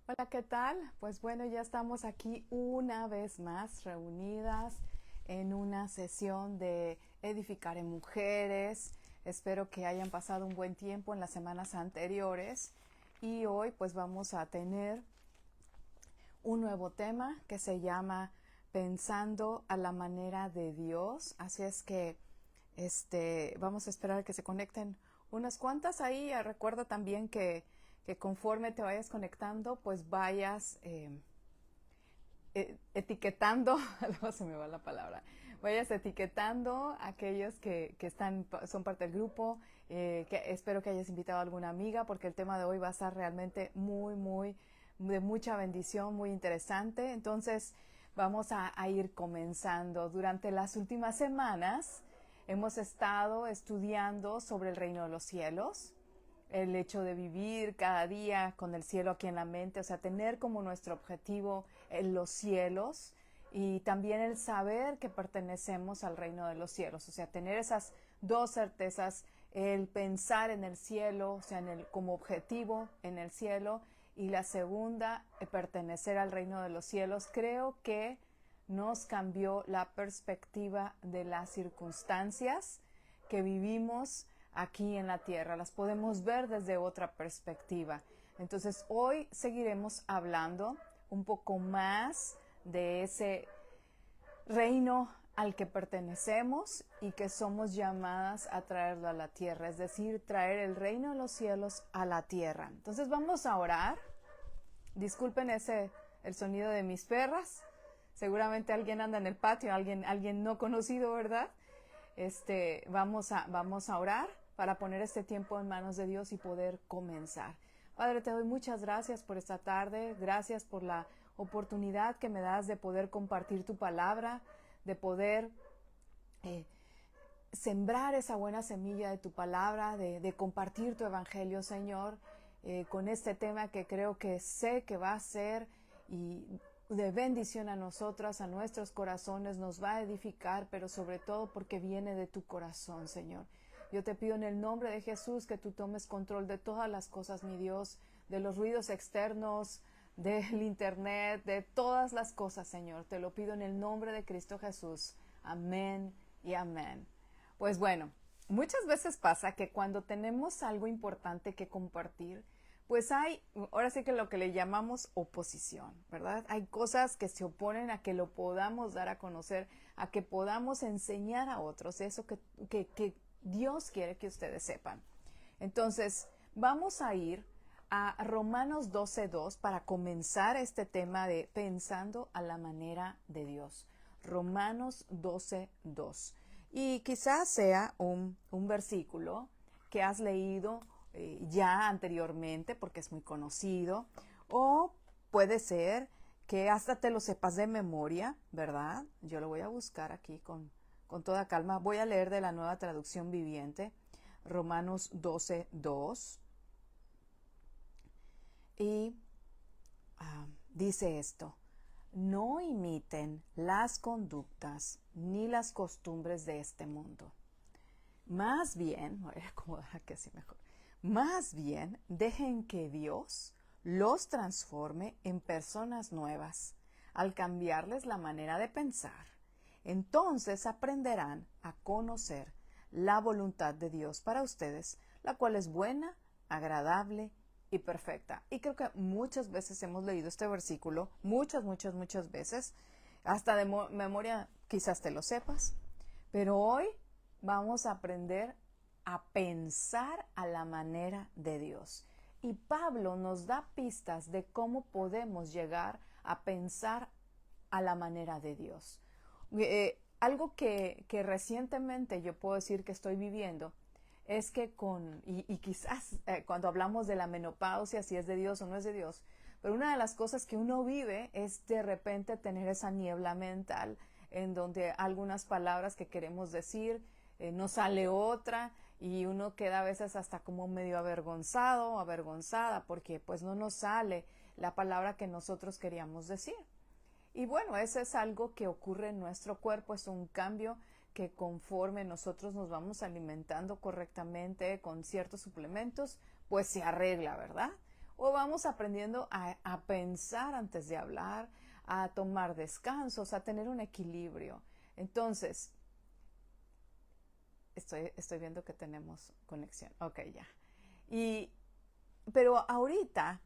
Hola, ¿qué tal? Pues bueno, ya estamos aquí una vez más reunidas en una sesión de Edificar en Mujeres. Espero que hayan pasado un buen tiempo en las semanas anteriores y hoy pues vamos a tener un nuevo tema que se llama Pensando a la manera de Dios. Así es que vamos a esperar que se conecten unas cuantas ahí. Recuerda también que conforme te vayas conectando, pues vayas etiquetando, no se me va la palabra, vayas etiquetando a aquellos que son parte del grupo, que espero que hayas invitado a alguna amiga, porque el tema de hoy va a estar realmente muy, de mucha bendición, muy interesante. Entonces, vamos a ir comenzando. Durante las últimas semanas hemos estado estudiando sobre el reino de los cielos, el hecho de vivir cada día con el cielo aquí en la mente, o sea, tener como nuestro objetivo en los cielos y también el saber que pertenecemos al reino de los cielos, o sea, tener esas dos certezas, el pensar en el cielo, o sea, como objetivo en el cielo, y la segunda, pertenecer al reino de los cielos. Creo que nos cambió la perspectiva de las circunstancias que vivimos aquí en la tierra, las podemos ver desde otra perspectiva. Entonces hoy seguiremos hablando un poco más de ese reino al que pertenecemos y que somos llamadas a traerlo a la tierra, es decir, traer el reino de los cielos a la tierra. Entonces vamos a orar. Disculpen el sonido de mis perras. Seguramente alguien anda en el patio, alguien no conocido, ¿verdad? Vamos a orar para poner este tiempo en manos de Dios y poder comenzar. Padre, te doy muchas gracias por esta tarde, gracias por la oportunidad que me das de poder compartir tu palabra, de poder eh, sembrar esa buena semilla de tu palabra, de compartir tu evangelio, Señor, con este tema que creo que sé que va a ser y de bendición a nosotras, a nuestros corazones, nos va a edificar, pero sobre todo porque viene de tu corazón, Señor. Yo te pido en el nombre de Jesús que tú tomes control de todas las cosas, mi Dios, de los ruidos externos, del internet, de todas las cosas, Señor. Te lo pido en el nombre de Cristo Jesús. Amén y amén. Pues bueno, muchas veces pasa que cuando tenemos algo importante que compartir, pues hay, ahora sí que lo que le llamamos oposición, ¿verdad? Hay cosas que se oponen a que lo podamos dar a conocer, a que podamos enseñar a otros eso que Dios quiere que ustedes sepan. Entonces, vamos a ir a Romanos 12:2 para comenzar este tema de pensando a la manera de Dios. Romanos 12:2. Y quizás sea un versículo que has leído ya anteriormente porque es muy conocido, o puede ser que hasta te lo sepas de memoria, ¿verdad? Yo lo voy a buscar aquí con toda calma. Voy a leer de la Nueva Traducción Viviente, Romanos 12:2, y dice esto: no imiten las conductas ni las costumbres de este mundo. Más bien, voy a acomodar aquí así mejor. Más bien, dejen que Dios los transforme en personas nuevas al cambiarles la manera de pensar. Entonces aprenderán a conocer la voluntad de Dios para ustedes, la cual es buena, agradable y perfecta. Y creo que muchas veces hemos leído este versículo, muchas veces, hasta de memoria quizás te lo sepas, pero hoy vamos a aprender a pensar a la manera de Dios. Y Pablo nos da pistas de cómo podemos llegar a pensar a la manera de Dios. Algo que recientemente yo puedo decir que estoy viviendo es que y quizás cuando hablamos de la menopausia, si es de Dios o no es de Dios, pero una de las cosas que uno vive es de repente tener esa niebla mental en donde algunas palabras que queremos decir no sale otra y uno queda a veces hasta como medio avergonzado o avergonzada porque pues no nos sale la palabra que nosotros queríamos decir. Y bueno, eso es algo que ocurre en nuestro cuerpo, es un cambio que conforme nosotros nos vamos alimentando correctamente con ciertos suplementos, pues se arregla, ¿verdad? o vamos aprendiendo a pensar antes de hablar, a tomar descansos, a tener un equilibrio. Entonces, estoy viendo que tenemos conexión. Ok, ya. Pero ahorita,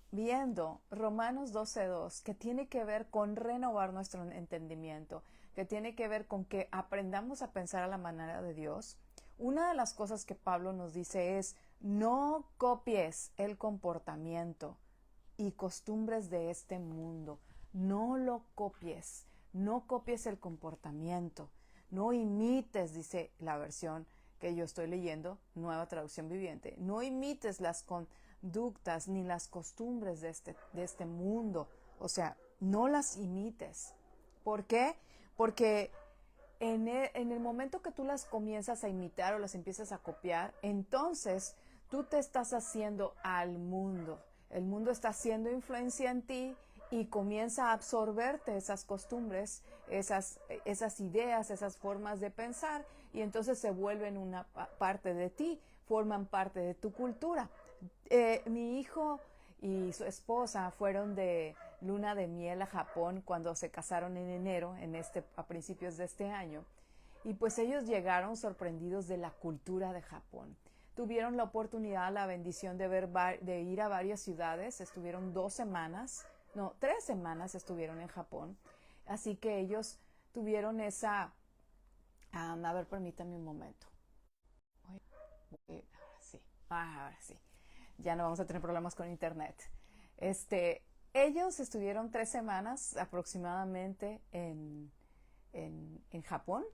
viendo Romanos 12:2, que tiene que ver con renovar nuestro entendimiento, que tiene que ver con que aprendamos a pensar a la manera de Dios, una de las cosas que Pablo nos dice es: no copies el comportamiento y costumbres de este mundo. No lo copies, no copies el comportamiento, no imites, dice la versión que yo estoy leyendo, Nueva Traducción Viviente, no imites las conductas ni las costumbres de este mundo. O sea, no las imites. ¿Por qué? Porque en el momento que tú las comienzas a imitar o las empiezas a copiar, entonces tú te estás haciendo al mundo. El mundo está haciendo influencia en ti y comienza a absorberte esas costumbres, esas ideas, esas formas de pensar, y entonces se vuelven una parte de ti, forman parte de tu cultura. Mi hijo y su esposa fueron de luna de miel a Japón cuando se casaron en enero, a principios de este año. Y pues ellos llegaron sorprendidos de la cultura de Japón. Tuvieron la oportunidad, la bendición de ir a varias ciudades. Estuvieron 3 semanas estuvieron en Japón. Así que ellos tuvieron esa... a ver, permítame un momento. Ahora sí. Ahora sí. Ya no vamos a tener problemas con internet. Ellos estuvieron 3 semanas aproximadamente en Japón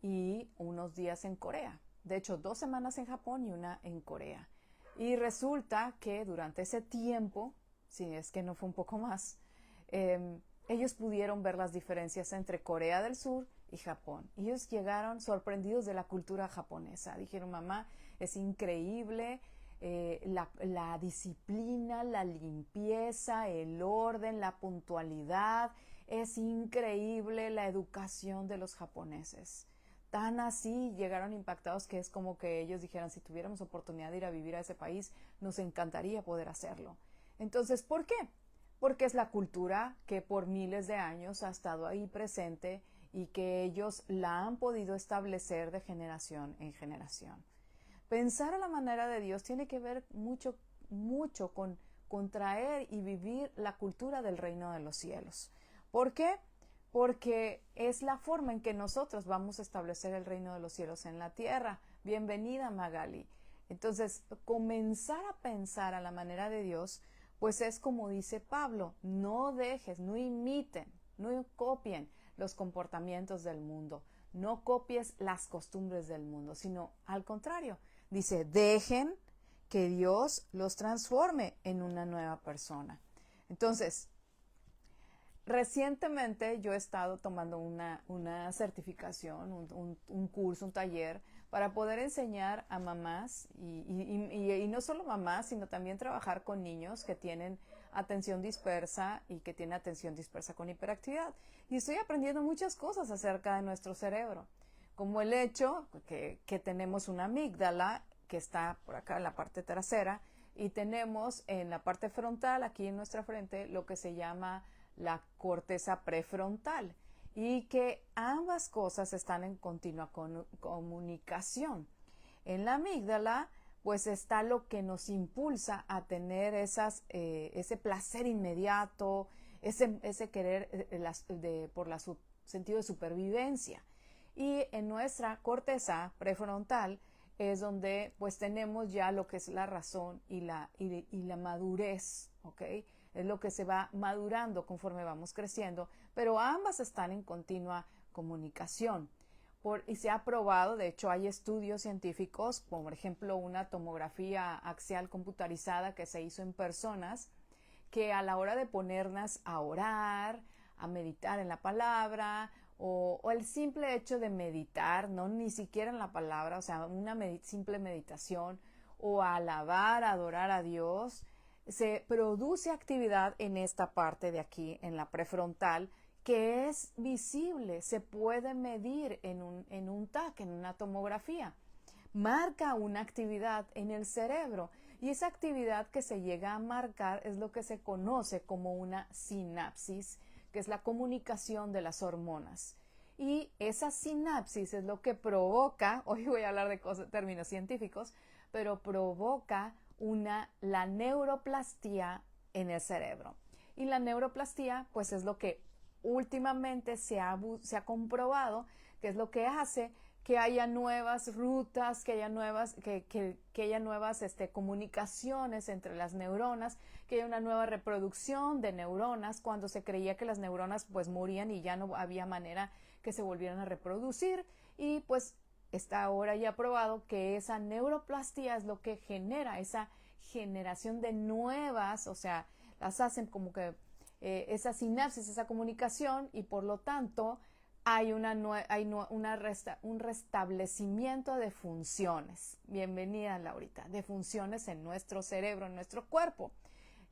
y unos días en Corea. De hecho, 2 semanas en Japón y una en Corea. Y resulta que durante ese tiempo, si es que no fue un poco más, ellos pudieron ver las diferencias entre Corea del Sur y Japón. Y ellos llegaron sorprendidos de la cultura japonesa. Dijeron: mamá, es increíble la disciplina, la limpieza, el orden, la puntualidad. Es increíble la educación de los japoneses. Tan así llegaron impactados que es como que ellos dijeran: si tuviéramos oportunidad de ir a vivir a ese país, nos encantaría poder hacerlo. Entonces, ¿por qué? Porque es la cultura que por miles de años ha estado ahí presente y que ellos la han podido establecer de generación en generación. Pensar a la manera de Dios tiene que ver mucho con traer y vivir la cultura del reino de los cielos. ¿Por qué? Porque es la forma en que nosotros vamos a establecer el reino de los cielos en la tierra. Bienvenida, Magali. Entonces, comenzar a pensar a la manera de Dios, pues es como dice Pablo: no dejes, no imiten, no copien los comportamientos del mundo, no copies las costumbres del mundo, sino al contrario, dice: dejen que Dios los transforme en una nueva persona. Entonces, recientemente yo he estado tomando una certificación, un curso, un taller para poder enseñar a mamás y no solo mamás, sino también trabajar con niños que tienen atención dispersa y que tienen atención dispersa con hiperactividad. Y estoy aprendiendo muchas cosas acerca de nuestro cerebro, como el hecho que tenemos una amígdala que está por acá en la parte trasera y tenemos en la parte frontal, aquí en nuestra frente, lo que se llama la corteza prefrontal, y que ambas cosas están en continua comunicación. En la amígdala pues está lo que nos impulsa a tener ese placer inmediato, ese querer por la sentido de supervivencia. Y en nuestra corteza prefrontal es donde pues tenemos ya lo que es la razón y la madurez, ¿ok? Es lo que se va madurando conforme vamos creciendo, pero ambas están en continua comunicación. Y se ha probado, de hecho hay estudios científicos, como por ejemplo una tomografía axial computarizada que se hizo en personas, que a la hora de ponernos a orar, a meditar en la palabra, o el simple hecho de meditar, no ni siquiera en la palabra, o sea, una simple meditación, o alabar, adorar a Dios, se produce actividad en esta parte de aquí, en la prefrontal, que es visible, se puede medir en un TAC, en una tomografía. Marca una actividad en el cerebro Y esa actividad que se llega a marcar es lo que se conoce como una sinapsis, que es la comunicación de las hormonas. Y esa sinapsis es lo que provoca, hoy voy a hablar de términos científicos, pero provoca la neuroplastía en el cerebro. Y la neuroplastía, pues es lo que últimamente se ha comprobado que es lo que hace que haya nuevas rutas, que haya nuevas, comunicaciones entre las neuronas, que haya una nueva reproducción de neuronas cuando se creía que las neuronas pues morían y ya no había manera que se volvieran a reproducir, y pues está ahora ya probado que esa neuroplastía es lo que genera esa generación de nuevas, o sea, las hacen como que esa sinapsis, esa comunicación, y por lo tanto hay un restablecimiento de funciones. Bienvenida, Laurita, de funciones en nuestro cerebro, en nuestro cuerpo.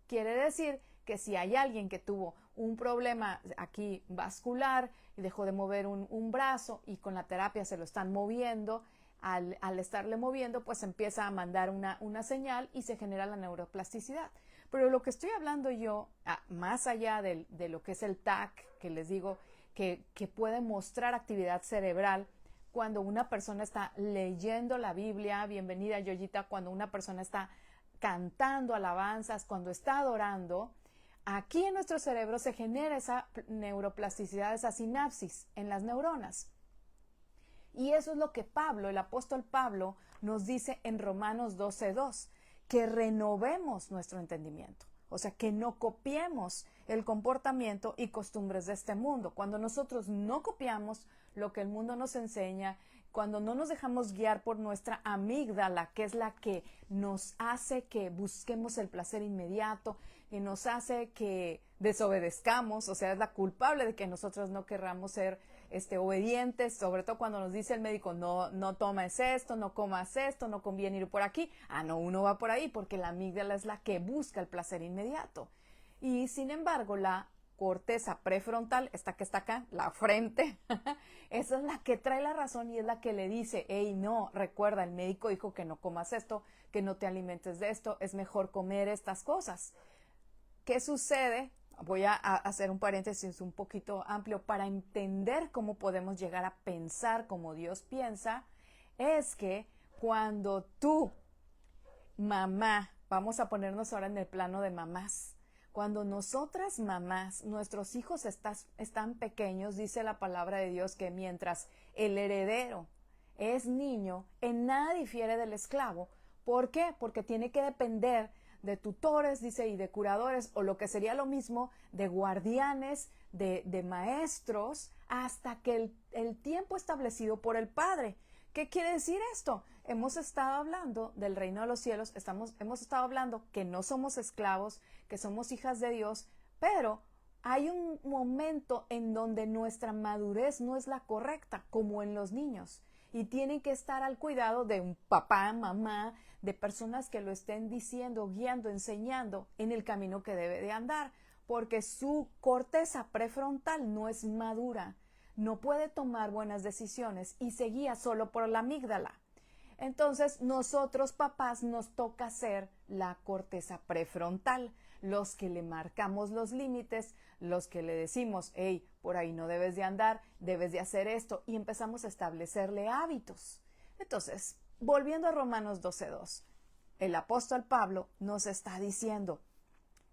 Quiere decir que si hay alguien que tuvo un problema aquí vascular y dejó de mover un brazo y con la terapia se lo están moviendo, al estarle moviendo, pues empieza a mandar una señal y se genera la neuroplasticidad. Pero lo que estoy hablando yo, más allá de lo que es el TAC, que les digo, que puede mostrar actividad cerebral cuando una persona está leyendo la Biblia, bienvenida Yoyita, cuando una persona está cantando alabanzas, cuando está adorando, aquí en nuestro cerebro se genera esa neuroplasticidad, esa sinapsis en las neuronas. Y eso es lo que el apóstol Pablo, nos dice en Romanos 12:2, que renovemos nuestro entendimiento. O sea, que no copiemos el comportamiento y costumbres de este mundo. Cuando nosotros no copiamos lo que el mundo nos enseña, cuando no nos dejamos guiar por nuestra amígdala, que es la que nos hace que busquemos el placer inmediato, que nos hace que desobedezcamos, o sea, es la culpable de que nosotros no querramos ser obedientes, sobre todo cuando nos dice el médico, no tomes esto, no comas esto, no conviene ir por aquí. No, uno va por ahí porque la amígdala es la que busca el placer inmediato. Y sin embargo, la corteza prefrontal, esta que está acá, la frente, esa es la que trae la razón y es la que le dice, hey, no, recuerda, el médico dijo que no comas esto, que no te alimentes de esto, es mejor comer estas cosas. ¿Qué sucede? Voy a hacer un paréntesis un poquito amplio para entender cómo podemos llegar a pensar como Dios piensa. Es que cuando tú, mamá, vamos a ponernos ahora en el plano de mamás, cuando nosotras mamás, nuestros hijos están pequeños, dice la palabra de Dios que mientras el heredero es niño, en nada difiere del esclavo. ¿Por qué? Porque tiene que depender de tutores, dice, y de curadores, o lo que sería lo mismo, de guardianes, de maestros, hasta que el tiempo establecido por el Padre. ¿Qué quiere decir esto? Hemos estado hablando del reino de los cielos, hemos estado hablando que no somos esclavos, que somos hijas de Dios, pero hay un momento en donde nuestra madurez no es la correcta, como en los niños, y tienen que estar al cuidado de un papá, mamá, de personas que lo estén diciendo, guiando, enseñando en el camino que debe de andar, porque su corteza prefrontal no es madura, no puede tomar buenas decisiones y se guía solo por la amígdala. Entonces, nosotros papás nos toca ser la corteza prefrontal, los que le marcamos los límites, los que le decimos, hey, por ahí no debes de andar, debes de hacer esto, y empezamos a establecerle hábitos. Entonces, volviendo a Romanos 12:2, el apóstol Pablo nos está diciendo,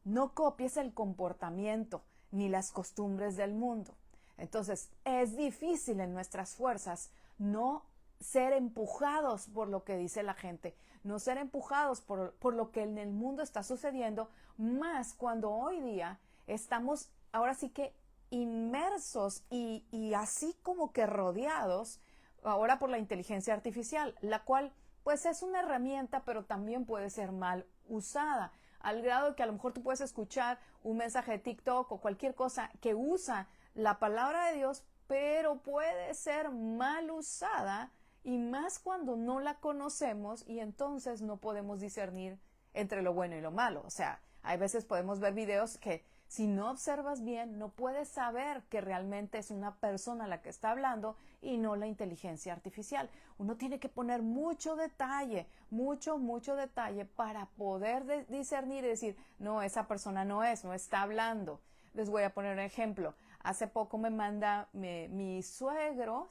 no copies el comportamiento ni las costumbres del mundo. Entonces, es difícil en nuestras fuerzas no ser empujados por lo que dice la gente, no ser empujados por lo que en el mundo está sucediendo, más cuando hoy día estamos ahora sí que inmersos y así como que rodeados ahora por la inteligencia artificial, la cual pues es una herramienta, pero también puede ser mal usada, al grado de que a lo mejor tú puedes escuchar un mensaje de TikTok o cualquier cosa que usa la palabra de Dios, pero puede ser mal usada, y más cuando no la conocemos, y entonces no podemos discernir entre lo bueno y lo malo. O sea, Hay veces podemos ver videos que si no observas bien, no puedes saber que realmente es una persona la que está hablando y no la inteligencia artificial. Uno tiene que poner mucho detalle, mucho detalle para poder discernir y decir, no, esa persona no está hablando. Les voy a poner un ejemplo. Hace poco me manda mi suegro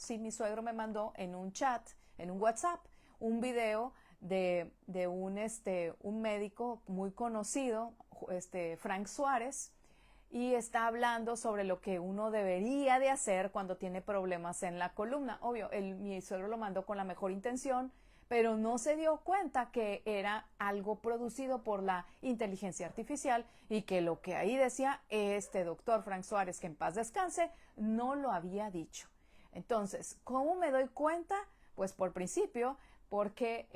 me mandó en un chat, en un WhatsApp, un video de un médico muy conocido, Frank Suárez, y está hablando sobre lo que uno debería de hacer cuando tiene problemas en la columna. Obvio, mi suegro lo mandó con la mejor intención, pero no se dio cuenta que era algo producido por la inteligencia artificial y que lo que ahí decía este doctor Frank Suárez, que en paz descanse, no lo había dicho. Entonces, ¿cómo me doy cuenta? Pues por principio, porque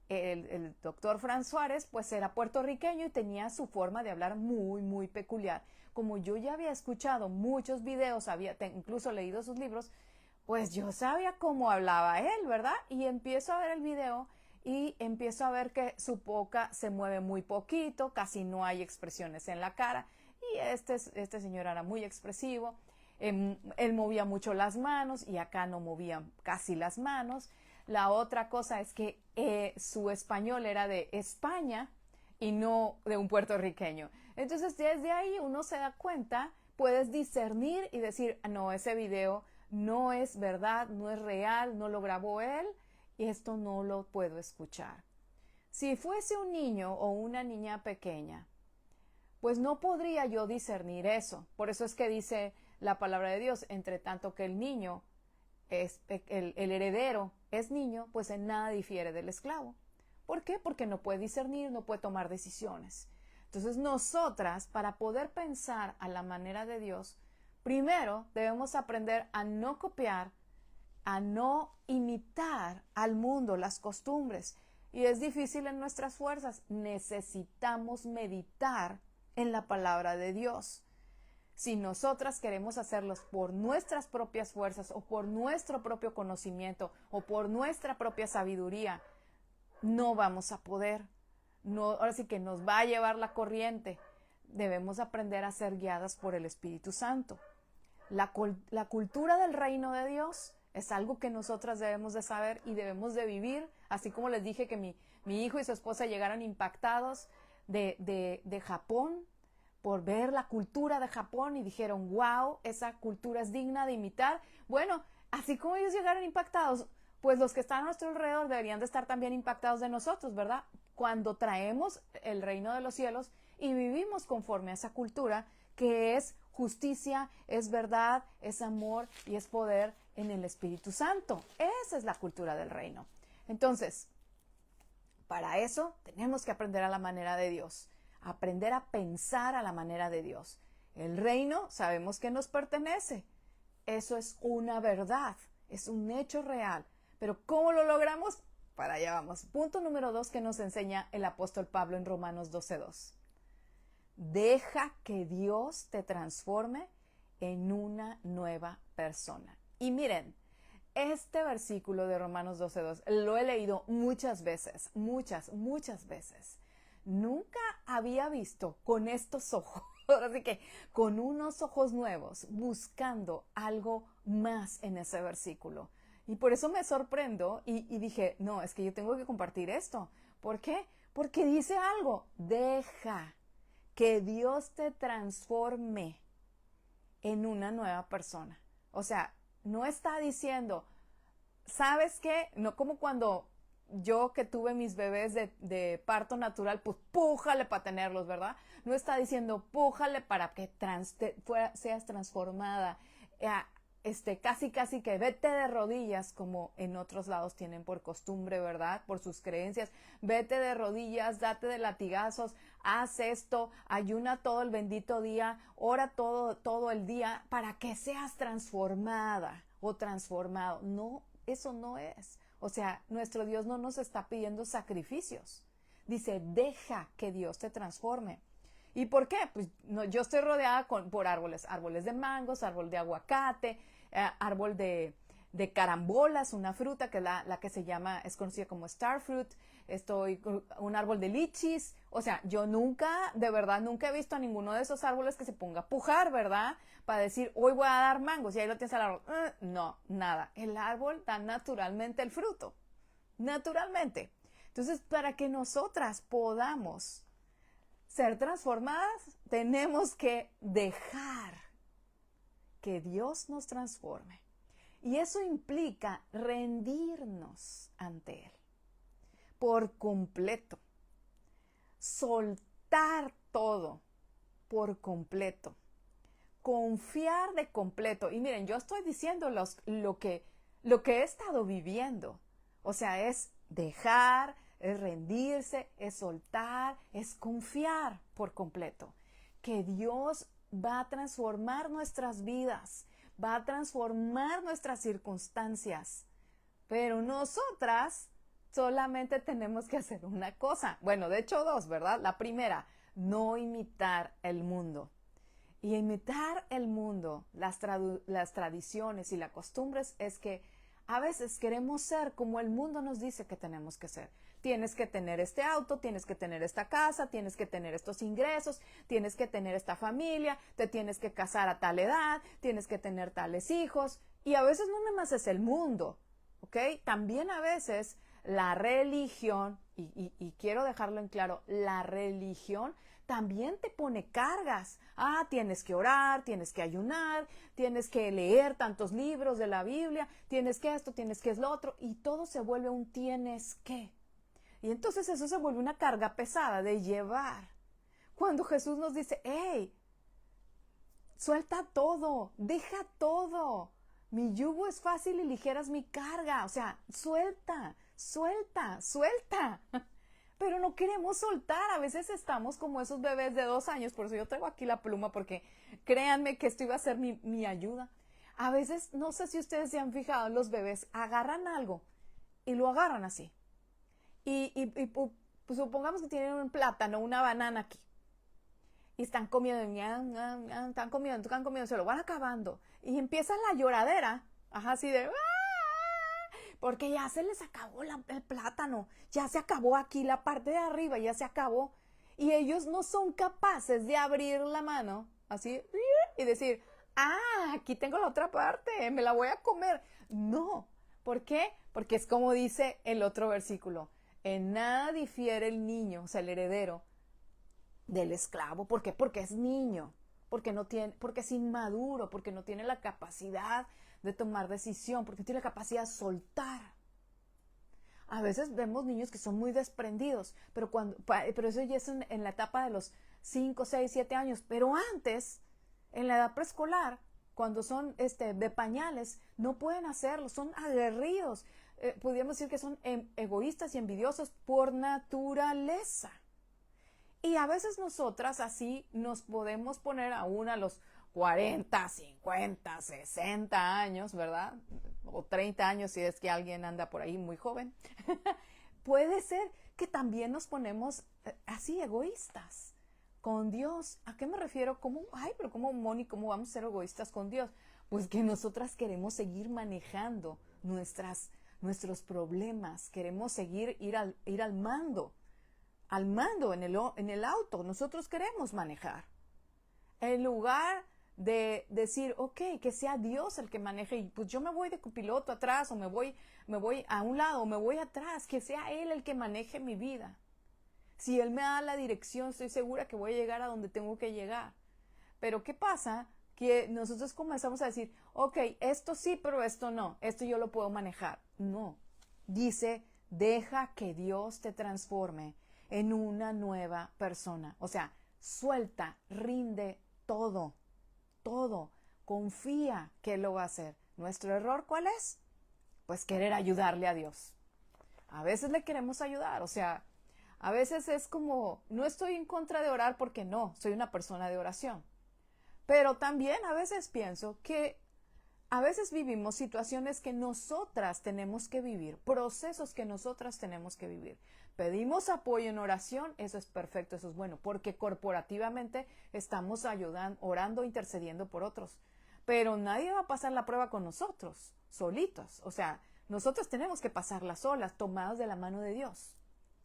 el doctor Frank Suárez pues era puertorriqueño y tenía su forma de hablar muy peculiar. Como yo ya había escuchado muchos videos, incluso leído sus libros, pues yo sabía cómo hablaba él, ¿verdad? Y empiezo a ver el video y empiezo a ver que su boca se mueve muy poquito, casi no hay expresiones en la cara. Y este señor era muy expresivo. Él movía mucho las manos y acá no movía casi las manos. La otra cosa es que su español era de España y no de un puertorriqueño. Entonces, desde ahí uno se da cuenta, puedes discernir y decir, no, ese video no es verdad, no es real, no lo grabó él y esto no lo puedo escuchar. Si fuese un niño o una niña pequeña, pues no podría yo discernir eso. Por eso es que dice la palabra de Dios, entre tanto que el niño, el heredero es niño, pues en nada difiere del esclavo. ¿Por qué? Porque no puede discernir, no puede tomar decisiones. Entonces nosotras, para poder pensar a la manera de Dios, primero debemos aprender a no copiar, a no imitar al mundo, las costumbres. Y es difícil en nuestras fuerzas. Necesitamos meditar en la palabra de Dios. Si nosotras queremos hacerlos por nuestras propias fuerzas o por nuestro propio conocimiento o por nuestra propia sabiduría, no vamos a poder. No, ahora sí que nos va a llevar la corriente. Debemos aprender a ser guiadas por el Espíritu Santo. La cultura del reino de Dios es algo que nosotras debemos de saber y debemos de vivir, así como les dije que mi hijo y su esposa llegaron impactados de Japón por ver la cultura de Japón y dijeron, wow, esa cultura es digna de imitar. Bueno, así como ellos llegaron impactados, pues los que están a nuestro alrededor deberían de estar también impactados de nosotros, ¿verdad? Cuando traemos el reino de los cielos y vivimos conforme a esa cultura que es justicia, es verdad, es amor y es poder en el Espíritu Santo. Esa es la cultura del reino. Entonces, para eso tenemos que aprender a la manera de Dios, aprender a pensar a la manera de Dios. El reino sabemos que nos pertenece. Eso es una verdad, es un hecho real. Pero ¿cómo lo logramos? Para allá vamos. Punto número 2 que nos enseña el apóstol Pablo en Romanos 12:2. Deja que Dios te transforme en una nueva persona. Y miren, este versículo de Romanos 12:2 lo he leído muchas veces, muchas veces. Nunca había visto con estos ojos, así que con unos ojos nuevos, buscando algo más en ese versículo. Y por eso me sorprendo y dije, no, es que yo tengo que compartir esto. ¿Por qué? Porque dice algo, deja que Dios te transforme en una nueva persona. O sea, no está diciendo, ¿sabes qué? No como cuando yo que tuve mis bebés de parto natural, pues pújale para tenerlos, ¿verdad? No está diciendo pújale para que seas transformada. Casi que vete de rodillas, como en otros lados tienen por costumbre, ¿verdad? Por sus creencias. Vete de rodillas, date de latigazos, haz esto, ayuna todo el bendito día, ora todo el día para que seas transformada o transformado. No, eso no es. O sea, nuestro Dios no nos está pidiendo sacrificios. Dice, deja que Dios te transforme. ¿Y por qué? Pues no, yo estoy rodeada por árboles de mangos, árbol de aguacate, árbol de carambolas, una fruta que es conocida como star fruit. un árbol de lichis. O sea, yo nunca, de verdad, nunca he visto a ninguno de esos árboles que se ponga a pujar, ¿verdad? Para decir, hoy voy a dar mangos y ahí lo tienes al árbol. No, nada. El árbol da naturalmente el fruto. Naturalmente. Entonces, para que nosotras podamos ser transformadas, tenemos que dejar que Dios nos transforme. Y eso implica rendirnos ante Él por completo. Soltar todo por completo. Confiar de completo. Y miren, yo estoy diciendo lo que he estado viviendo. O sea, es dejar, es rendirse, es soltar, es confiar por completo. Que Dios va a transformar nuestras vidas, va a transformar nuestras circunstancias. Pero nosotras solamente tenemos que hacer una cosa. Bueno, de hecho dos, ¿verdad? La primera, no imitar el mundo. Y imitar el mundo, las tradiciones y las costumbres es que a veces queremos ser como el mundo nos dice que tenemos que ser. Tienes que tener este auto, tienes que tener esta casa, tienes que tener estos ingresos, tienes que tener esta familia, te tienes que casar a tal edad, tienes que tener tales hijos. Y a veces no nada más es el mundo, ¿ok? También a veces la religión, y quiero dejarlo en claro, la religión también te pone cargas. Tienes que orar, tienes que ayunar, tienes que leer tantos libros de la Biblia, tienes que esto, tienes que es lo otro, y todo se vuelve un tienes que. Y entonces eso se vuelve una carga pesada de llevar. Cuando Jesús nos dice, hey, suelta todo, deja todo. Mi yugo es fácil y ligera es mi carga. O sea, suelta, suelta, suelta. Pero no queremos soltar. A veces estamos como esos bebés de 2 años. Por eso yo traigo aquí la pluma, porque créanme que esto iba a ser mi ayuda. A veces, no sé si ustedes se han fijado, los bebés agarran algo y lo agarran así. Pues supongamos que tienen un plátano, una banana aquí. Y están comiendo, están comiendo, se lo van acabando. Y empieza la lloradera, así de... porque ya se les acabó el plátano, ya se acabó aquí la parte de arriba, ya se acabó. Y ellos no son capaces de abrir la mano, así, y decir, aquí tengo la otra parte, me la voy a comer. No, ¿por qué? Porque es como dice el otro versículo, en nada difiere el niño, o sea, el heredero, del esclavo. ¿Por qué? Porque es niño, porque es inmaduro, porque no tiene la capacidad de tomar decisión, porque no tiene la capacidad de soltar. A veces vemos niños que son muy desprendidos, pero eso ya es en la etapa de los 5, 6, 7 años, pero antes, en la edad preescolar, cuando son de pañales, no pueden hacerlo, son aguerridos. Podríamos decir que son egoístas y envidiosos por naturaleza. Y a veces nosotras así nos podemos poner aún a los 40, 50, 60 años, ¿verdad? O 30 años si es que alguien anda por ahí muy joven. Puede ser que también nos ponemos así egoístas con Dios. ¿A qué me refiero? Pero ¿cómo, Moni, cómo vamos a ser egoístas con Dios? Pues que nosotras queremos seguir manejando nuestros problemas, queremos seguir ir al mando. Al mando en el auto, nosotros queremos manejar. En lugar de decir, ok, que sea Dios el que maneje, y pues yo me voy de copiloto atrás, o me voy a un lado, o me voy atrás, que sea Él el que maneje mi vida. Si Él me da la dirección, estoy segura que voy a llegar a donde tengo que llegar. Pero ¿qué pasa? Que nosotros comenzamos a decir, ok, esto sí, pero esto no, esto yo lo puedo manejar. No, dice, deja que Dios te transforme en una nueva persona. O sea, suelta, rinde todo, todo. Confía que lo va a hacer. ¿Nuestro error cuál es? Pues querer ayudarle a Dios. A veces le queremos ayudar, o sea, a veces es como, no estoy en contra de orar porque no, soy una persona de oración. Pero también a veces pienso que a veces vivimos situaciones que nosotras tenemos que vivir, procesos que nosotras tenemos que vivir. Pedimos apoyo en oración, eso es perfecto, eso es bueno, porque corporativamente estamos ayudando, orando, intercediendo por otros. Pero nadie va a pasar la prueba con nosotros, solitos. O sea, nosotros tenemos que pasarla solas, tomados de la mano de Dios.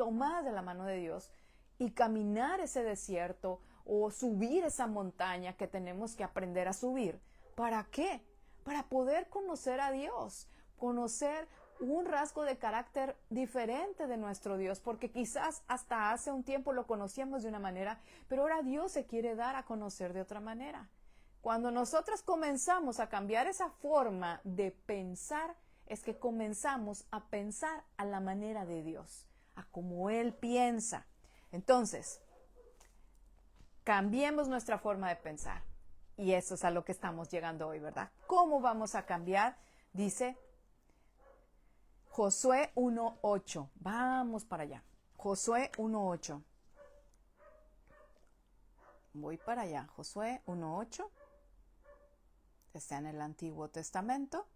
tomadas de la mano de Dios y caminar ese desierto o subir esa montaña que tenemos que aprender a subir. ¿Para qué? Para poder conocer a Dios, conocer un rasgo de carácter diferente de nuestro Dios, porque quizás hasta hace un tiempo lo conocíamos de una manera, pero ahora Dios se quiere dar a conocer de otra manera. Cuando nosotros comenzamos a cambiar esa forma de pensar, es que comenzamos a pensar a la manera de Dios, a como Él piensa. Entonces, cambiemos nuestra forma de pensar. Y eso es a lo que estamos llegando hoy, ¿verdad? ¿Cómo vamos a cambiar? Dice Josué 1:8. Vamos para allá. Josué 1:8. Voy para allá. Josué 1:8. Está en el Antiguo Testamento.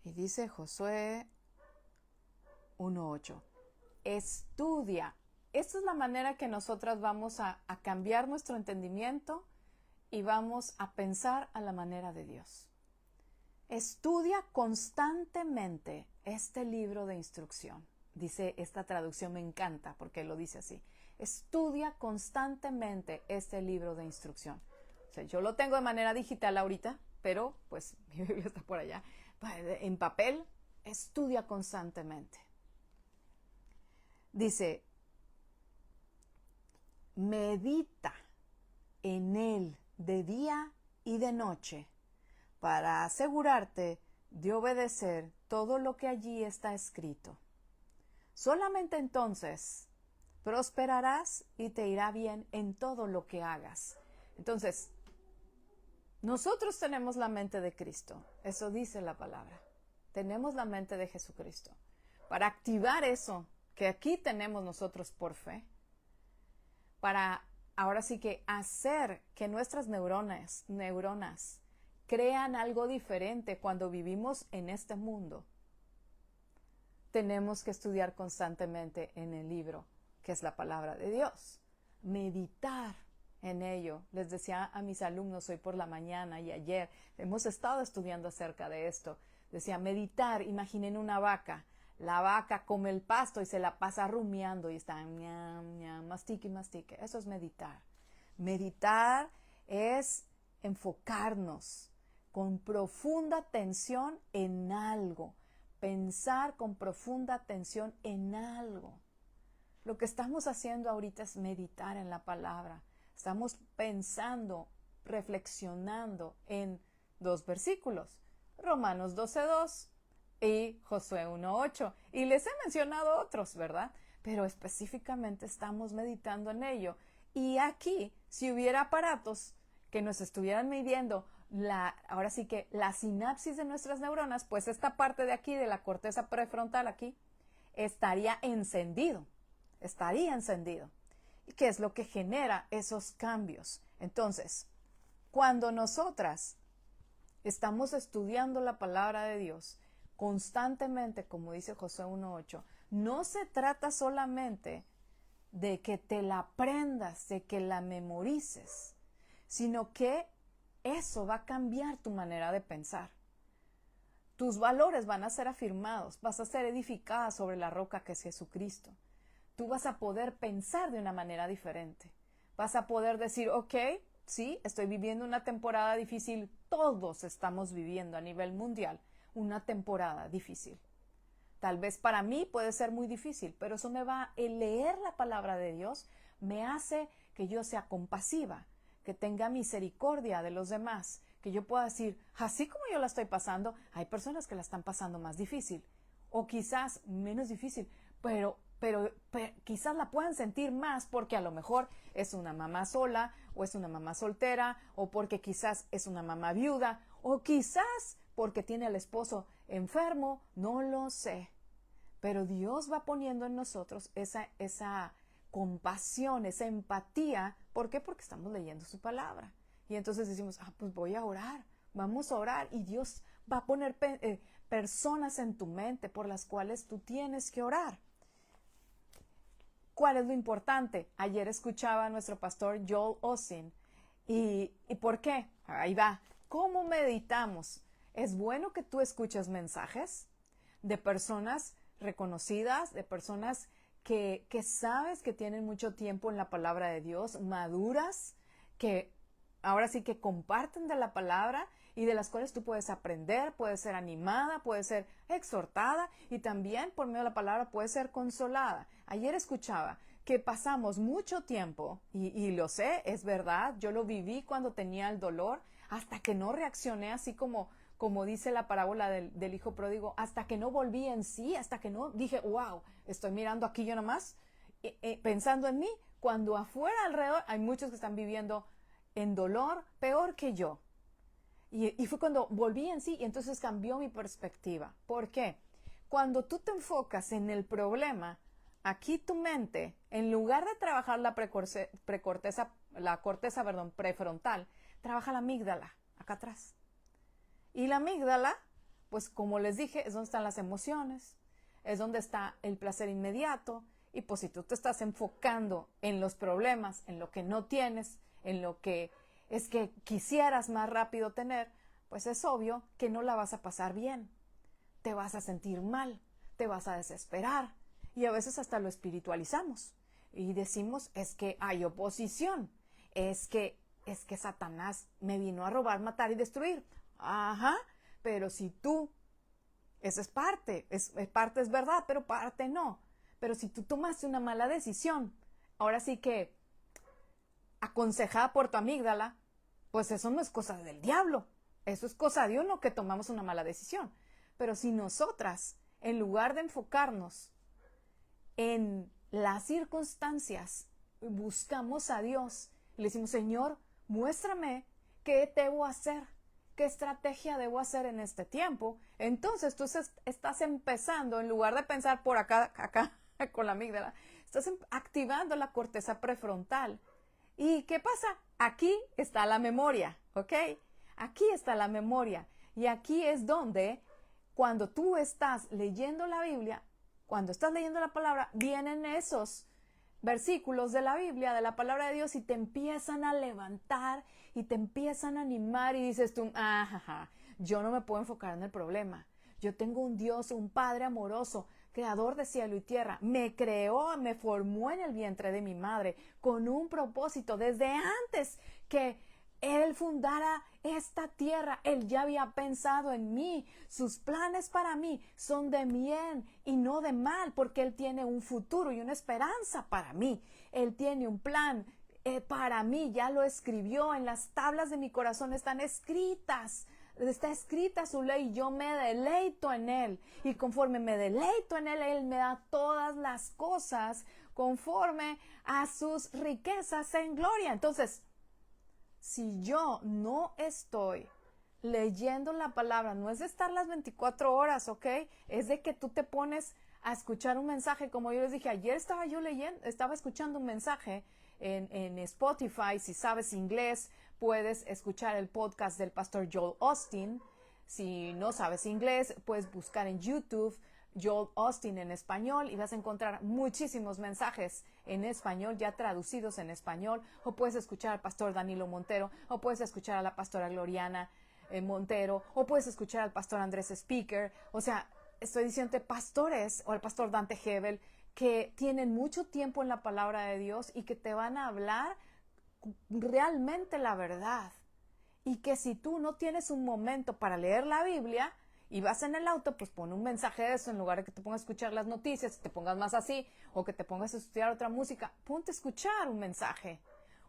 Y dice Josué 1:8. Estudia. Esta es la manera que nosotras vamos a cambiar nuestro entendimiento y vamos a pensar a la manera de Dios. Estudia constantemente este libro de instrucción. Dice esta traducción, me encanta porque lo dice así. Estudia constantemente este libro de instrucción. O sea, yo lo tengo de manera digital ahorita, pero pues mi Biblia está por allá. En papel, estudia constantemente. Dice, medita en él de día y de noche para asegurarte de obedecer todo lo que allí está escrito. Solamente entonces prosperarás y te irá bien en todo lo que hagas. Entonces, nosotros tenemos la mente de Cristo. Eso dice la palabra. Tenemos la mente de Jesucristo. Para activar eso que aquí tenemos nosotros por fe, para ahora sí que hacer que nuestras neuronas crean algo diferente cuando vivimos en este mundo, tenemos que estudiar constantemente en el libro, que es la palabra de Dios. Meditar en ello. Les decía a mis alumnos hoy por la mañana y ayer, hemos estado estudiando acerca de esto. Decía, meditar, imaginen una vaca. La vaca come el pasto y se la pasa rumiando y está ñam, ñam, mastique y mastique. Eso es meditar. Meditar es enfocarnos con profunda atención en algo. Pensar con profunda atención en algo. Lo que estamos haciendo ahorita es meditar en la palabra. Estamos pensando, reflexionando en dos versículos. Romanos 12:2 y Josué 1:8. Y les he mencionado otros, ¿verdad? Pero específicamente estamos meditando en ello. Y aquí, si hubiera aparatos que nos estuvieran midiendo ahora sí que la sinapsis de nuestras neuronas, pues esta parte de aquí, de la corteza prefrontal aquí, estaría encendido. Estaría encendido. ¿Y qué es lo que genera esos cambios? Entonces, cuando nosotras estamos estudiando la palabra de Dios constantemente, como dice Josué 1:8, no se trata solamente de que te la aprendas, de que la memorices, sino que eso va a cambiar tu manera de pensar. Tus valores van a ser afirmados, vas a ser edificada sobre la roca que es Jesucristo. Tú vas a poder pensar de una manera diferente. Vas a poder decir, ok, sí, estoy viviendo una temporada difícil. Todos estamos viviendo a nivel mundial una temporada difícil. Tal vez para mí puede ser muy difícil, pero eso el leer la palabra de Dios me hace que yo sea compasiva, que tenga misericordia de los demás, que yo pueda decir, así como yo la estoy pasando, hay personas que la están pasando más difícil, o quizás menos difícil, pero quizás la puedan sentir más porque a lo mejor es una mamá sola, o es una mamá soltera, o porque quizás es una mamá viuda, o quizás porque tiene al esposo enfermo, no lo sé. Pero Dios va poniendo en nosotros esa compasión, esa empatía. ¿Por qué? Porque estamos leyendo su palabra. Y entonces decimos, pues voy a orar, vamos a orar. Y Dios va a poner personas en tu mente por las cuales tú tienes que orar. ¿Cuál es lo importante? Ayer escuchaba a nuestro pastor Joel Osteen. ¿Y por qué? Ahí va. ¿Cómo meditamos? es bueno que tú escuches mensajes de personas reconocidas, de personas que sabes que tienen mucho tiempo en la palabra de Dios, maduras, que ahora sí que comparten de la palabra y de las cuales tú puedes aprender, puedes ser animada, puedes ser exhortada y también por medio de la palabra puedes ser consolada. Ayer escuchaba que pasamos mucho tiempo, y lo sé, es verdad, yo lo viví cuando tenía el dolor, hasta que no reaccioné así como dice la parábola del hijo pródigo, hasta que no volví en sí, hasta que no dije, wow, estoy mirando aquí yo nomás, pensando en mí, cuando afuera alrededor hay muchos que están viviendo en dolor peor que yo. Y fue cuando volví en sí y entonces cambió mi perspectiva. ¿Por qué? Cuando tú te enfocas en el problema, aquí tu mente, en lugar de trabajar la corteza prefrontal, trabaja la amígdala, acá atrás. Y la amígdala, pues como les dije, es donde están las emociones, es donde está el placer inmediato. Y pues si tú te estás enfocando en los problemas, en lo que no tienes, en lo que es que quisieras más rápido tener, pues es obvio que no la vas a pasar bien. Te vas a sentir mal, te vas a desesperar y a veces hasta lo espiritualizamos y decimos es que hay oposición, es que Satanás me vino a robar, matar y destruir. Ajá, pero si tú, eso es parte, parte es verdad, pero parte no. Pero si tú tomaste una mala decisión, ahora sí que aconsejada por tu amígdala, pues eso no es cosa del diablo, eso es cosa de uno que tomamos una mala decisión. Pero si nosotras, en lugar de enfocarnos en las circunstancias, buscamos a Dios y le decimos, Señor, muéstrame qué debo hacer, qué estrategia debo hacer en este tiempo, entonces tú estás empezando, en lugar de pensar por acá con la amígdala, estás activando la corteza prefrontal. ¿Y qué pasa? Aquí está la memoria, ¿ok? Aquí está la memoria. Y aquí es donde, cuando tú estás leyendo la Biblia, cuando estás leyendo la palabra, vienen esos versículos de la Biblia, de la palabra de Dios, y te empiezan a levantar y te empiezan a animar y dices tú, yo no me puedo enfocar en el problema. Yo tengo un Dios, un Padre amoroso, creador de cielo y tierra. Me creó, me formó en el vientre de mi madre con un propósito desde antes que Él fundara esta tierra. Él ya había pensado en mí. Sus planes para mí son de bien y no de mal, porque Él tiene un futuro y una esperanza para mí. Él tiene un plan para mí. Ya lo escribió en las tablas de mi corazón. Están escritas. Está escrita su ley, yo me deleito en Él. Y conforme me deleito en Él, Él me da todas las cosas conforme a sus riquezas en gloria. Entonces, si yo no estoy leyendo la palabra, no es de estar las 24 horas, ¿ok? Es de que tú te pones a escuchar un mensaje, como yo les dije, ayer estaba escuchando un mensaje en Spotify. Si sabes inglés, puedes escuchar el podcast del pastor Joel Austin. Si no sabes inglés, puedes buscar en YouTube Joel Austin en español y vas a encontrar muchísimos mensajes en español ya traducidos en español, o puedes escuchar al pastor Danilo Montero, o puedes escuchar a la pastora Gloriana Montero, o puedes escuchar al pastor Andrés Speaker. O sea, estoy diciendo pastores, o al pastor Dante Hebel, que tienen mucho tiempo en la palabra de Dios y que te van a hablar realmente la verdad. Y que si tú no tienes un momento para leer la Biblia y vas en el auto, pues pon un mensaje de eso en lugar de que te pongas a escuchar las noticias y te pongas más así, o que te pongas a estudiar otra música, ponte a escuchar un mensaje.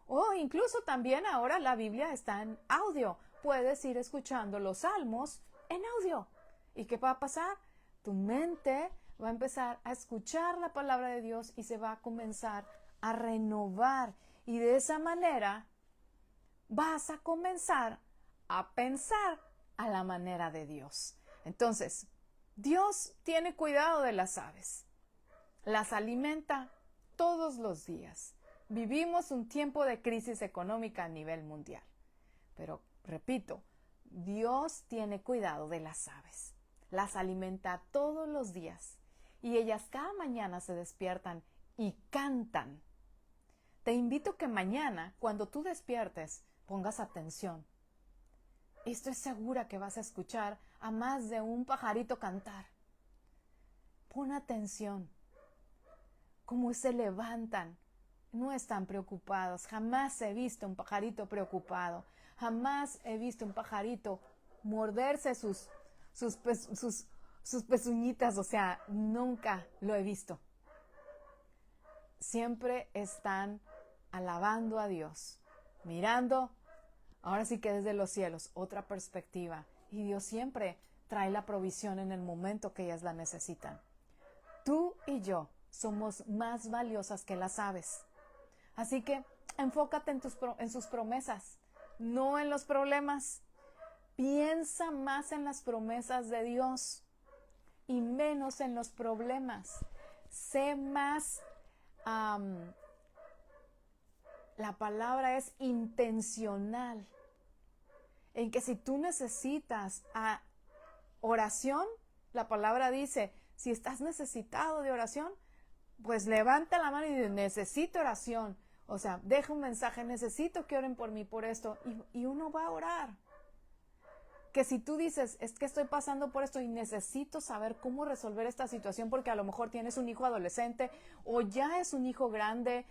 O incluso también ahora la Biblia está en audio, puedes ir escuchando los salmos en audio. ¿Y qué va a pasar? Tu mente va a empezar a escuchar la palabra de Dios y se va a comenzar a renovar. Y de esa manera vas a comenzar a pensar a la manera de Dios. Entonces, Dios tiene cuidado de las aves. Las alimenta todos los días. Vivimos un tiempo de crisis económica a nivel mundial. Pero, repito, Dios tiene cuidado de las aves. Las alimenta todos los días. Y ellas cada mañana se despiertan y cantan. Te invito que mañana, cuando tú despiertes, pongas atención. Y estoy segura que vas a escuchar a más de un pajarito cantar. Pon atención. Cómo se levantan. No están preocupados. Jamás he visto un pajarito preocupado. Jamás he visto un pajarito morderse sus pezuñitas. O sea, nunca lo he visto. Siempre están alabando a Dios, mirando, ahora sí que desde los cielos, otra perspectiva. Y Dios siempre trae la provisión en el momento que ellas la necesitan. Tú y yo somos más valiosas que las aves. Así que enfócate en sus promesas, no en los problemas. Piensa más en las promesas de Dios y menos en los problemas. Sé más, la palabra es intencional, en que si tú necesitas oración, la palabra dice, si estás necesitado de oración, pues levanta la mano y dice, necesito oración. O sea, deja un mensaje, necesito que oren por mí por esto, y uno va a orar. Que si tú dices, es que estoy pasando por esto y necesito saber cómo resolver esta situación porque a lo mejor tienes un hijo adolescente o ya es un hijo grande,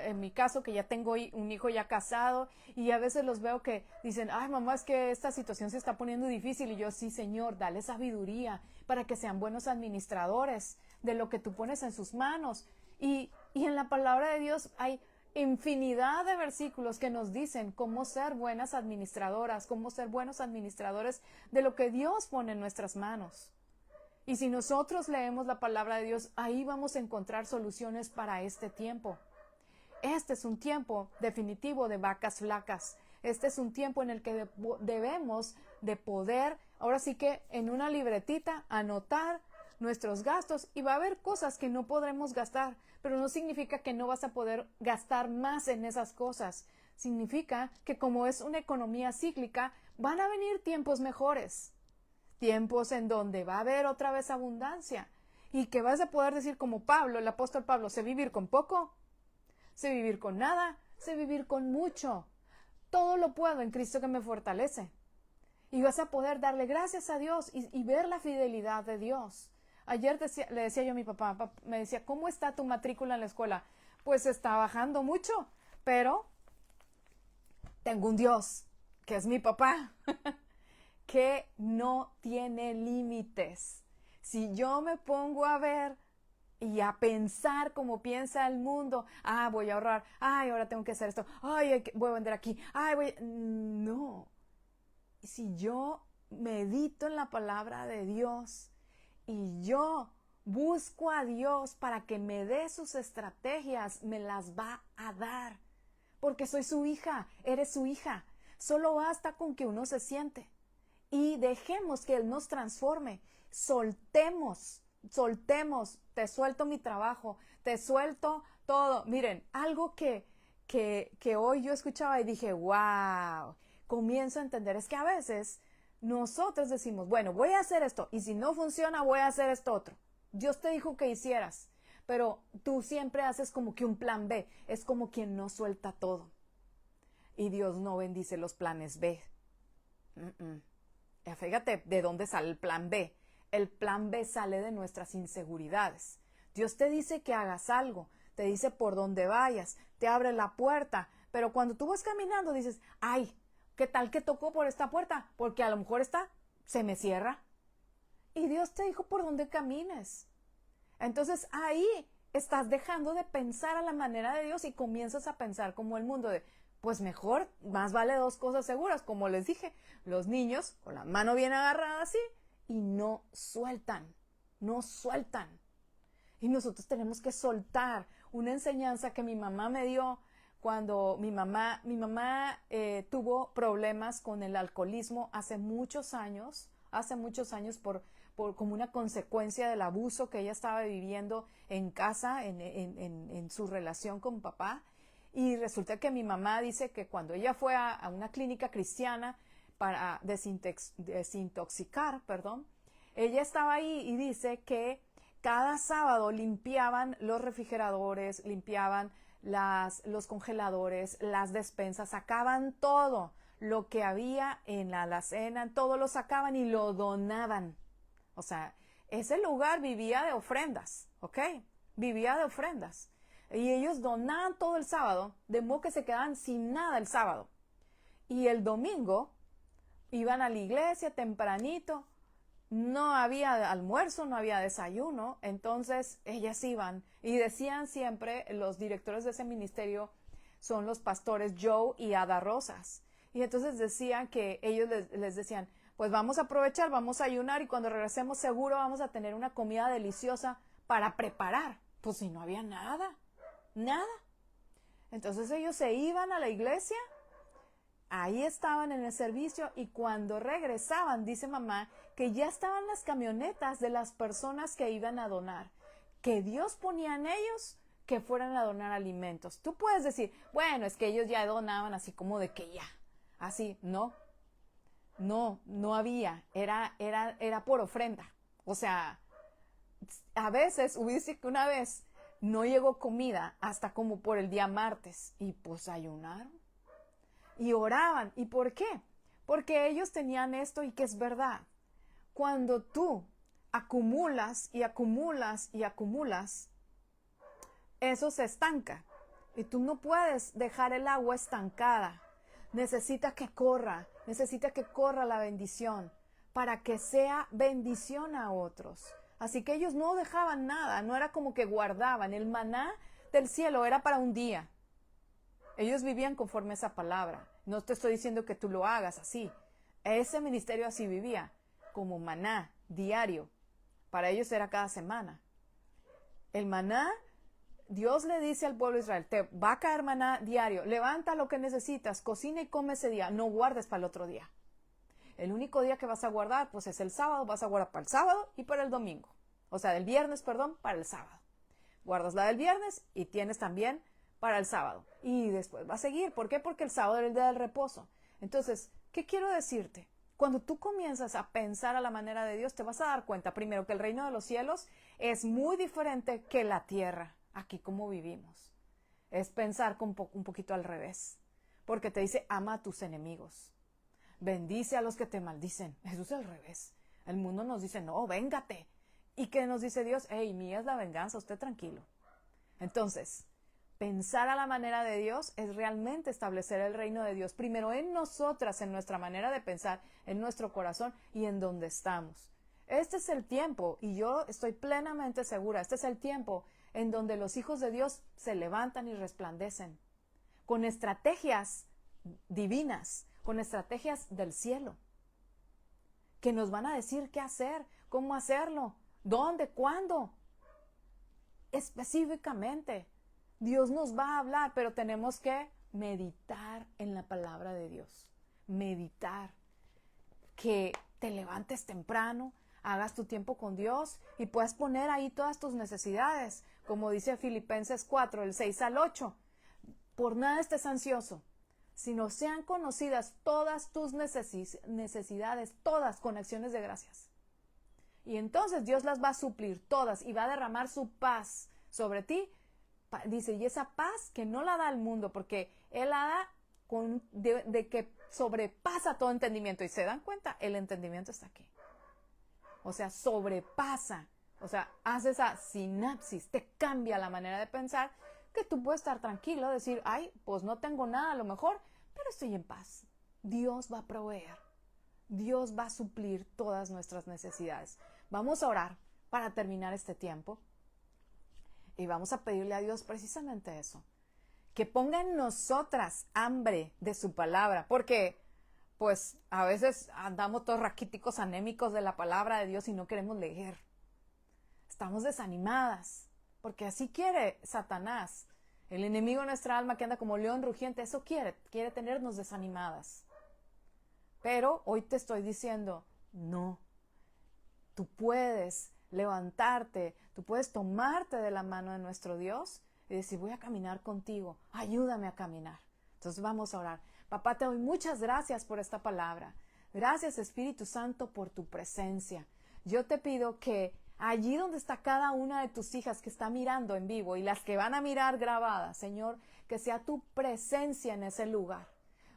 en mi caso que ya tengo un hijo ya casado y a veces los veo que dicen, ay mamá, es que esta situación se está poniendo difícil y yo, sí Señor, dale sabiduría para que sean buenos administradores de lo que tú pones en sus manos. Y en la palabra de Dios hay infinidad de versículos que nos dicen cómo ser buenas administradoras, cómo ser buenos administradores de lo que Dios pone en nuestras manos. Y si nosotros leemos la palabra de Dios, ahí vamos a encontrar soluciones para este tiempo. Este es un tiempo definitivo de vacas flacas. Este es un tiempo en el que debemos de poder, ahora sí que en una libretita, anotar nuestros gastos y va a haber cosas que no podremos gastar, pero no significa que no vas a poder gastar más en esas cosas. Significa que como es una economía cíclica, van a venir tiempos mejores, tiempos en donde va a haber otra vez abundancia y que vas a poder decir como Pablo, el apóstol Pablo, sé vivir con poco, sé vivir con nada, sé vivir con mucho. Todo lo puedo en Cristo que me fortalece. Y vas a poder darle gracias a Dios y ver la fidelidad de Dios. Ayer le decía yo a mi papá, me decía, ¿cómo está tu matrícula en la escuela? Pues está bajando mucho, pero tengo un Dios, que es mi papá, que no tiene límites. Si yo me pongo a ver y a pensar como piensa el mundo, voy a ahorrar, ahora tengo que hacer esto, voy a vender aquí, no. Si yo medito en la palabra de Dios y yo busco a Dios para que me dé sus estrategias, me las va a dar. Porque soy su hija, eres su hija. Solo basta con que uno se siente y dejemos que Él nos transforme. Soltemos, te suelto mi trabajo, te suelto todo. Miren, algo que hoy yo escuchaba y dije, wow, comienzo a entender, es que a veces nosotros decimos, bueno, voy a hacer esto y si no funciona voy a hacer esto otro. Dios te dijo que hicieras, pero tú siempre haces como que un plan B, es como quien no suelta todo. Y Dios no bendice los planes B. Fíjate de dónde sale el plan B. El plan B sale de nuestras inseguridades. Dios te dice que hagas algo, te dice por dónde vayas, te abre la puerta, pero cuando tú vas caminando dices, ¿qué tal que tocó por esta puerta? Porque a lo mejor se me cierra. Y Dios te dijo por dónde camines. Entonces ahí estás dejando de pensar a la manera de Dios y comienzas a pensar como el mundo de, pues mejor, más vale dos cosas seguras. Como les dije, los niños con la mano bien agarrada así y no sueltan. Y nosotros tenemos que soltar. Una enseñanza que mi mamá me dio cuando mi mamá tuvo problemas con el alcoholismo hace muchos años por como una consecuencia del abuso que ella estaba viviendo en casa, en su relación con papá. Y resulta que mi mamá dice que cuando ella fue a una clínica cristiana para desintoxicar, ella estaba ahí y dice que cada sábado limpiaban los refrigeradores, limpiaban los congeladores, las despensas, sacaban todo lo que había en la alacena, todo lo sacaban y lo donaban. O sea, ese lugar vivía de ofrendas, ¿ok? Vivía de ofrendas. Y ellos donaban todo el sábado, de modo que se quedaban sin nada el sábado. Y el domingo iban a la iglesia tempranito, no había almuerzo, no había desayuno, entonces ellas iban y decían siempre, los directores de ese ministerio son los pastores Joe y Ada Rosas. Y entonces decían que ellos les decían, pues vamos a aprovechar, vamos a ayunar y cuando regresemos seguro vamos a tener una comida deliciosa para preparar. Pues si no había nada, nada. Entonces ellos se iban a la iglesia, ahí estaban en el servicio y cuando regresaban, dice mamá, que ya estaban las camionetas de las personas que iban a donar, que Dios ponía en ellos que fueran a donar alimentos. Tú puedes decir, bueno, es que ellos ya donaban así como de que ya, así, no había, era por ofrenda. O sea, a veces, hubiese que una vez no llegó comida hasta como por el día martes y pues ayunaron y oraban. ¿Y por qué? Porque ellos tenían esto y que es verdad. Cuando tú acumulas y acumulas y acumulas, eso se estanca y tú no puedes dejar el agua estancada. Necesita que corra la bendición para que sea bendición a otros. Así que ellos no dejaban nada, no era como que guardaban. El maná del cielo era para un día. Ellos vivían conforme a esa palabra. No te estoy diciendo que tú lo hagas así. Ese ministerio así vivía, como maná diario. Para ellos era cada semana. El maná, Dios le dice al pueblo de Israel, te va a caer maná diario, levanta lo que necesitas, cocina y come ese día, no guardes para el otro día. El único día que vas a guardar, pues es el sábado, vas a guardar para el sábado y para el domingo. O sea, del viernes, perdón, para el sábado. Guardas la del viernes y tienes también para el sábado. Y después va a seguir. ¿Por qué? Porque el sábado era el día del reposo. Entonces, ¿qué quiero decirte? Cuando tú comienzas a pensar a la manera de Dios, te vas a dar cuenta, primero, que el reino de los cielos es muy diferente que la tierra, aquí como vivimos. Es pensar un poquito al revés. Porque te dice, ama a tus enemigos. Bendice a los que te maldicen. Eso es al revés. El mundo nos dice, no, véngate. ¿Y qué nos dice Dios? Hey, mía es la venganza, usted tranquilo. Entonces, pensar a la manera de Dios es realmente establecer el reino de Dios. Primero en nosotras, en nuestra manera de pensar, en nuestro corazón y en donde estamos. Este es el tiempo, y yo estoy plenamente segura, este es el tiempo en donde los hijos de Dios se levantan y resplandecen. Con estrategias divinas, con estrategias del cielo, que nos van a decir qué hacer, cómo hacerlo, dónde, cuándo. Específicamente, Dios nos va a hablar, pero tenemos que meditar en la palabra de Dios. Meditar. Que te levantes temprano, hagas tu tiempo con Dios y puedas poner ahí todas tus necesidades. Como dice Filipenses 4, el 6 al 8. Por nada estés ansioso, sino sean conocidas todas tus necesidades, todas con acciones de gracias. Y entonces Dios las va a suplir todas y va a derramar su paz sobre ti. Dice, y esa paz que no la da el mundo, porque Él la da de que sobrepasa todo entendimiento. Y se dan cuenta, el entendimiento está aquí. O sea, sobrepasa. O sea, hace esa sinapsis, te cambia la manera de pensar, que tú puedes estar tranquilo, decir, ay, pues no tengo nada a lo mejor, pero estoy en paz. Dios va a proveer. Dios va a suplir todas nuestras necesidades. Vamos a orar para terminar este tiempo y vamos a pedirle a Dios precisamente eso, que ponga en nosotras hambre de su palabra, porque pues a veces andamos todos raquíticos, anémicos de la palabra de Dios y no queremos leer. Estamos desanimadas, porque así quiere Satanás, el enemigo de nuestra alma que anda como león rugiente, eso quiere tenernos desanimadas. Pero hoy te estoy diciendo, no, tú puedes levantarte, tú puedes tomarte de la mano de nuestro Dios y decir, voy a caminar contigo, ayúdame a caminar. Entonces vamos a orar. Papá, te doy muchas gracias por esta palabra. Gracias, Espíritu Santo, por tu presencia. Yo te pido que allí donde está cada una de tus hijas que está mirando en vivo y las que van a mirar grabadas, Señor, que sea tu presencia en ese lugar.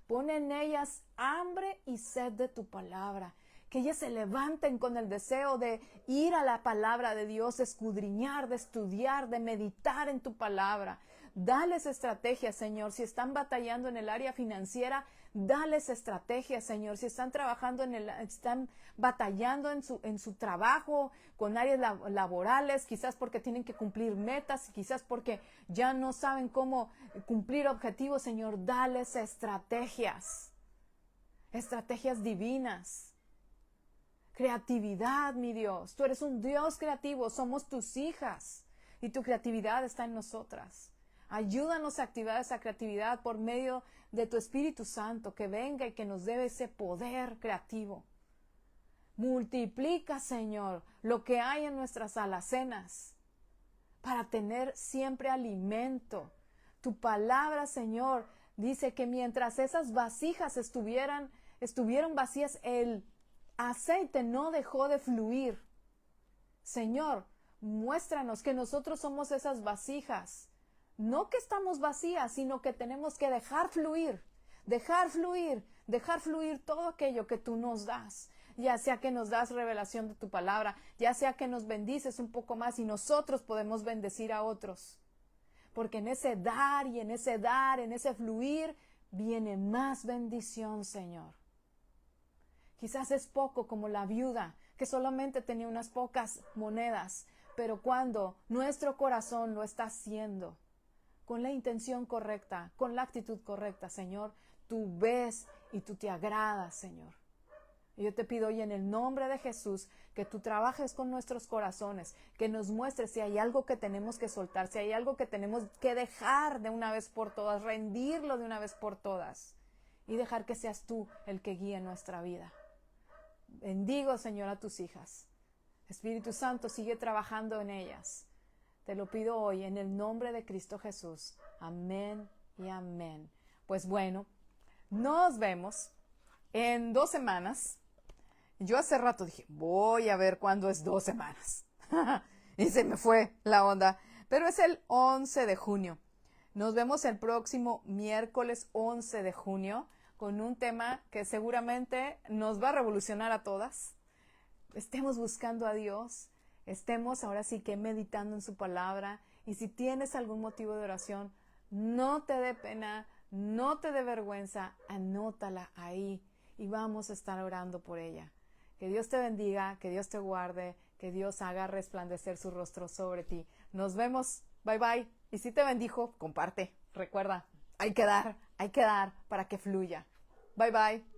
Pon en ellas hambre y sed de tu palabra. Que ellas se levanten con el deseo de ir a la palabra de Dios, de escudriñar, de estudiar, de meditar en tu palabra. Dales estrategias, Señor. Si están batallando en el área financiera, dales estrategias, Señor. Si están trabajando están batallando en su trabajo, con áreas laborales, quizás porque tienen que cumplir metas, quizás porque ya no saben cómo cumplir objetivos, Señor, dales estrategias. Estrategias divinas. Creatividad, mi Dios. Tú eres un Dios creativo, somos tus hijas y tu creatividad está en nosotras. Ayúdanos a activar esa creatividad por medio de tu Espíritu Santo, que venga y que nos dé ese poder creativo. Multiplica, Señor, lo que hay en nuestras alacenas para tener siempre alimento. Tu palabra, Señor, dice que mientras esas vasijas estuvieron vacías, el aceite no dejó de fluir. Señor, muéstranos que nosotros somos esas vasijas. No que estamos vacías, sino que tenemos que dejar fluir todo aquello que tú nos das. Ya sea que nos das revelación de tu palabra, ya sea que nos bendices un poco más y nosotros podemos bendecir a otros. Porque en ese dar y en ese fluir, viene más bendición, Señor. Quizás es poco como la viuda, que solamente tenía unas pocas monedas, pero cuando nuestro corazón lo está haciendo, con la intención correcta, con la actitud correcta, Señor, tú ves y tú te agradas, Señor. Y yo te pido hoy en el nombre de Jesús que tú trabajes con nuestros corazones, que nos muestres si hay algo que tenemos que soltar, si hay algo que tenemos que dejar de una vez por todas, rendirlo de una vez por todas y dejar que seas tú el que guíe nuestra vida. Bendigo, Señor, a tus hijas. Espíritu Santo, sigue trabajando en ellas. Te lo pido hoy en el nombre de Cristo Jesús. Amén y amén. Pues bueno, nos vemos en 2 semanas. Yo hace rato dije, voy a ver cuándo es 2 semanas. Y se me fue la onda. Pero es el 11 de junio. Nos vemos el próximo miércoles 11 de junio con un tema que seguramente nos va a revolucionar a todas. Estemos buscando a Dios. Estemos ahora sí que meditando en su palabra, y si tienes algún motivo de oración, no te dé pena, no te dé vergüenza, anótala ahí y vamos a estar orando por ella. Que Dios te bendiga, que Dios te guarde, que Dios haga resplandecer su rostro sobre ti. Nos vemos, bye bye, y si te bendijo, comparte, recuerda, hay que dar para que fluya. Bye bye.